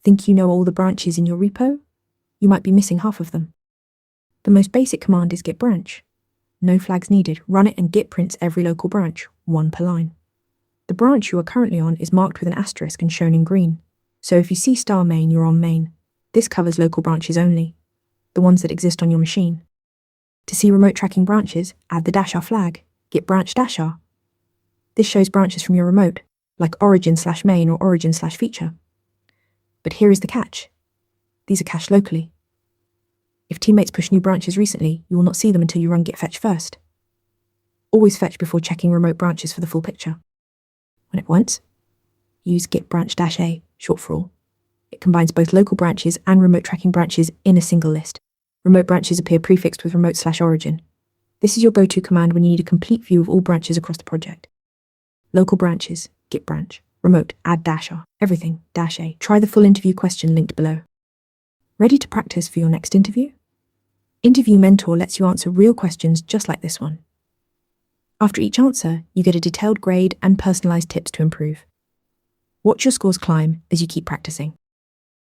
Think you know all the branches in your repo? You might be missing half of them. The most basic command is git branch. No flags needed. Run it and git prints every local branch, one per line. The branch you are currently on is marked with an asterisk and shown in green. So if you see star main, you're on main. This covers local branches only, the ones that exist on your machine. To see remote tracking branches, add the -r flag, git branch -r. This shows branches from your remote, like origin/main or origin/feature. But here is the catch. These are cached locally. If teammates push new branches recently, you will not see them until you run git fetch first. Always fetch before checking remote branches for the full picture. When it won't, use git branch -a, short for all. It combines both local branches and remote tracking branches in a single list. Remote branches appear prefixed with remote/origin. This is your go-to command when you need a complete view of all branches across the project. Local branches, git branch, remote, add -r, everything, -a. Try the full interview question linked below. Ready to practice for your next interview? Interview Mentor lets you answer real questions just like this one. After each answer, you get a detailed grade and personalized tips to improve. Watch your scores climb as you keep practicing.